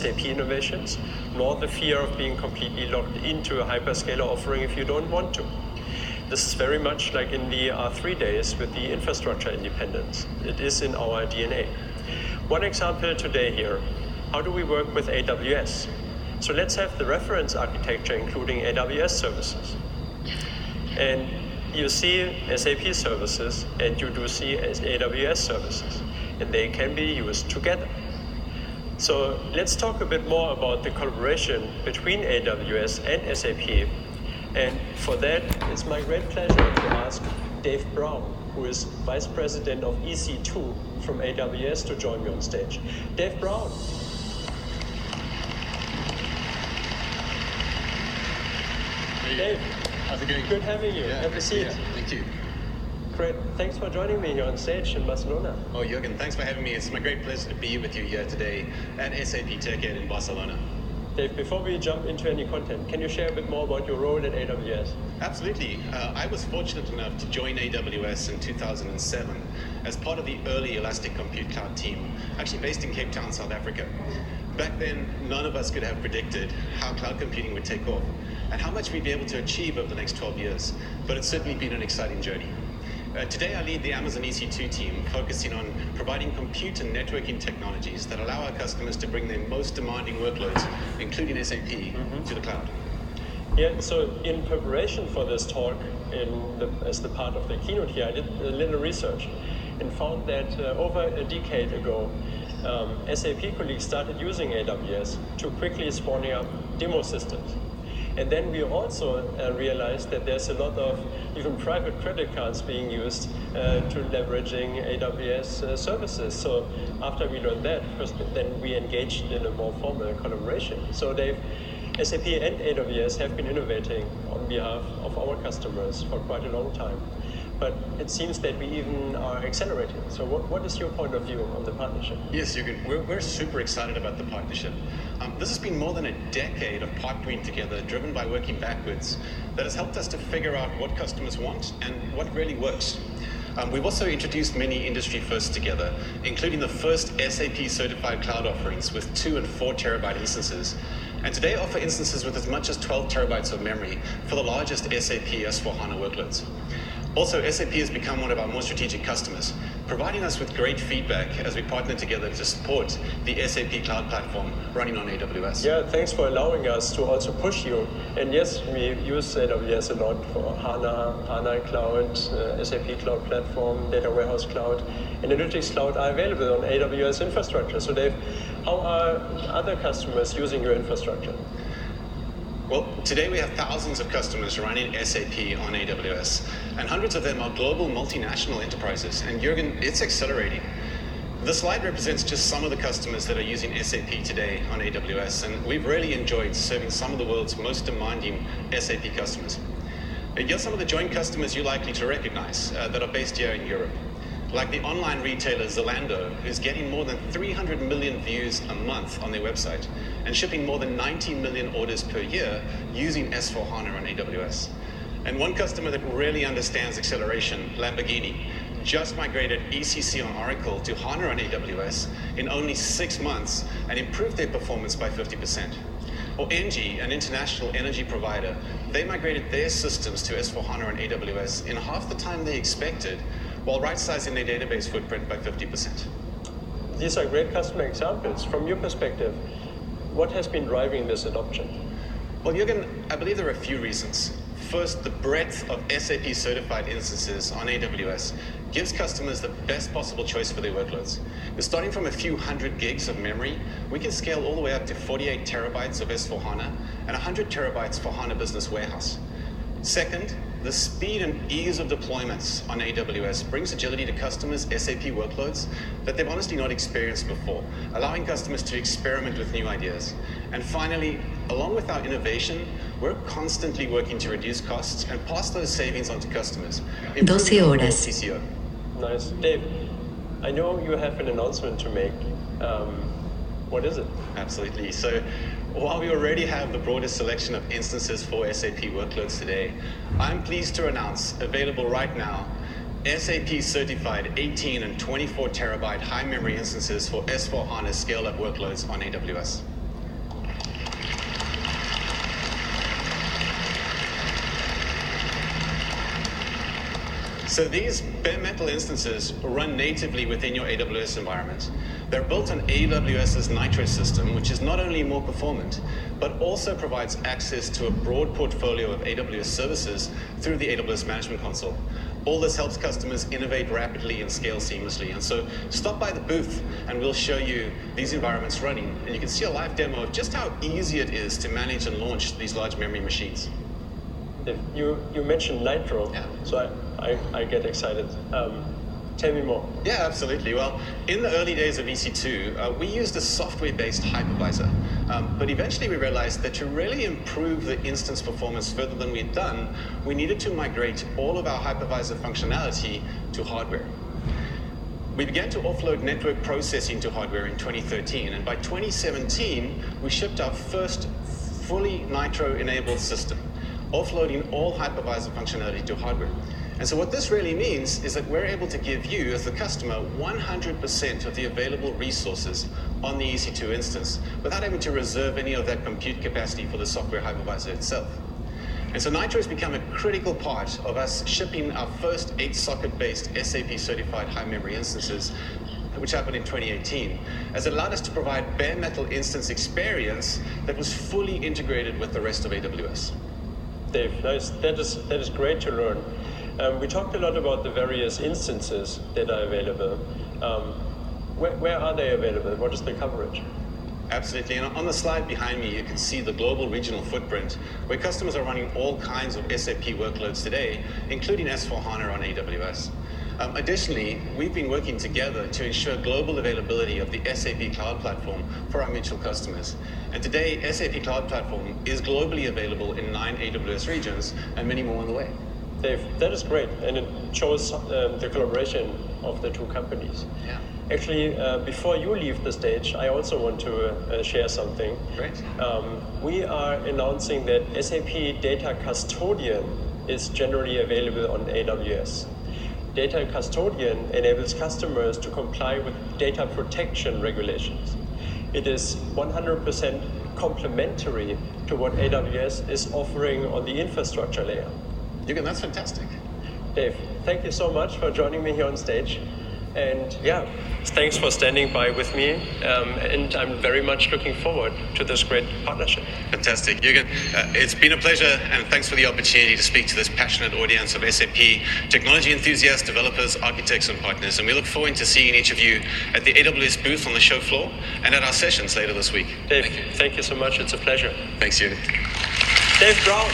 SAP innovations, nor the fear of being completely locked into a hyperscaler offering if you don't want to. This is very much like in the R3 days with the infrastructure independence. It is in our DNA. One example today here, how do we work with AWS? So let's have the reference architecture including AWS services. And you see SAP services and you do see AWS services, and they can be used together. So let's talk a bit more about the collaboration between AWS and SAP. And for that, it's my great pleasure to ask Dave Brown, who is Vice President of EC2 from AWS, to join me on stage. Dave Brown. Hey, Dave. How's it going? Good having you. Yeah, have a seat. Yeah, thank you. Great. Thanks for joining me here on stage in Barcelona. Oh, Jürgen, thanks for having me. It's my great pleasure to be with you here today at SAP Tech in Barcelona. Dave, before we jump into any content, can you share a bit more about your role at AWS? Absolutely. I was fortunate enough to join AWS in 2007 as part of the early Elastic Compute Cloud team, actually based in Cape Town, South Africa. Back then, none of us could have predicted how cloud computing would take off and how much we'd be able to achieve over the next 12 years, but it's certainly been an exciting journey. Today I lead the Amazon EC2 team, focusing on providing compute and networking technologies that allow our customers to bring their most demanding workloads, including SAP, to the cloud. Yeah, so in preparation for this talk, as the part of the keynote here, I did a little research and found that over a decade ago, SAP colleagues started using AWS to quickly spawning up demo systems. And then we also realized that there's a lot of even private credit cards being used to leveraging AWS services. So after we learned that, first, then we engaged in a more formal collaboration. So SAP and AWS have been innovating on behalf of our customers for quite a long time. But it seems that we even are accelerating. So what is your point of view on the partnership? Yes, Jürgen, we're super excited about the partnership. This has been more than a decade of partnering together, driven by working backwards, that has helped us to figure out what customers want and what really works. We've also introduced many industry firsts together, including the first SAP certified cloud offerings with 2 and 4 terabyte instances. And today offer instances with as much as 12 terabytes of memory for the largest SAP S4HANA workloads. Also, SAP has become one of our more strategic customers, providing us with great feedback as we partner together to support the SAP Cloud Platform running on AWS. Yeah, thanks for allowing us to also push you. And yes, we use AWS a lot for HANA Cloud, SAP Cloud Platform, Data Warehouse Cloud, Analytics Cloud are available on AWS infrastructure. So Dave, how are other customers using your infrastructure? Well, today we have thousands of customers running SAP on AWS, and hundreds of them are global multinational enterprises. And Jürgen, it's accelerating. The slide represents just some of the customers that are using SAP today on AWS, and we've really enjoyed serving some of the world's most demanding SAP customers. And here's some of the joint customers you're likely to recognize that are based here in Europe. Like the online retailer Zalando, who's getting more than 300 million views a month on their website and shipping more than 90 million orders per year using S4HANA on AWS. And one customer that really understands acceleration, Lamborghini, just migrated ECC on Oracle to HANA on AWS in only 6 months and improved their performance by 50%. Or Engie, an international energy provider, they migrated their systems to S4HANA on AWS in half the time they expected, while right-sizing their database footprint by 50%. These are great customer examples. From your perspective, what has been driving this adoption? Well, Jürgen, I believe there are a few reasons. First, the breadth of SAP certified instances on AWS gives customers the best possible choice for their workloads. Starting from a few hundred gigs of memory, we can scale all the way up to 48 terabytes of S4HANA and 100 terabytes for HANA Business Warehouse. Second, the speed and ease of deployments on AWS brings agility to customers' SAP workloads that they've honestly not experienced before, allowing customers to experiment with new ideas. And finally, along with our innovation, we're constantly working to reduce costs and pass those savings on to customers. 12 horas. TCO. Nice. Dave, I know you have an announcement to make. What is it? Absolutely. So while we already have the broadest selection of instances for SAP workloads today, I'm pleased to announce, available right now, SAP certified 18 and 24 terabyte high memory instances for S4HANA scale-up workloads on AWS. So these bare metal instances run natively within your AWS environment. They're built on AWS's Nitro system, which is not only more performant, but also provides access to a broad portfolio of AWS services through the AWS Management Console. All this helps customers innovate rapidly and scale seamlessly. And so stop by the booth and we'll show you these environments running. And you can see a live demo of just how easy it is to manage and launch these large memory machines. You mentioned Nitro, yeah. So I get excited. Tell me more. Yeah, absolutely. Well, in the early days of EC2, we used a software-based hypervisor. But eventually we realized that to really improve the instance performance further than we'd done, we needed to migrate all of our hypervisor functionality to hardware. We began to offload network processing to hardware in 2013, and by 2017, we shipped our first fully Nitro-enabled system, offloading all hypervisor functionality to hardware. And so what this really means is that we're able to give you, as the customer, 100% of the available resources on the EC2 instance without having to reserve any of that compute capacity for the software hypervisor itself. And so Nitro has become a critical part of us shipping our first 8-socket-based SAP-certified high-memory instances, which happened in 2018, as it allowed us to provide bare metal instance experience that was fully integrated with the rest of AWS. Dave, that is great to learn. We talked a lot about the various instances that are available. Where are they available? What is the coverage? Absolutely. And on the slide behind me, you can see the global regional footprint, where customers are running all kinds of SAP workloads today, including S/4HANA on AWS. Additionally, we've been working together to ensure global availability of the SAP Cloud Platform for our mutual customers. And today, SAP Cloud Platform is globally available in 9 AWS regions and many more on the way. Dave, that is great, and it shows the collaboration of the two companies. Yeah. Actually, before you leave the stage, I also want to share something. Great. We are announcing that SAP Data Custodian is generally available on AWS. Data Custodian enables customers to comply with data protection regulations. It is 100% complementary to what AWS is offering on the infrastructure layer. Jürgen, that's fantastic. Dave, thank you so much for joining me here on stage. And yeah, thanks for standing by with me. And I'm very much looking forward to this great partnership. Fantastic. Jürgen, it's been a pleasure, and thanks for the opportunity to speak to this passionate audience of SAP technology enthusiasts, developers, architects, and partners. And we look forward to seeing each of you at the AWS booth on the show floor and at our sessions later this week. Dave, thank you so much. It's a pleasure. Thanks, Jürgen. Dave Brown.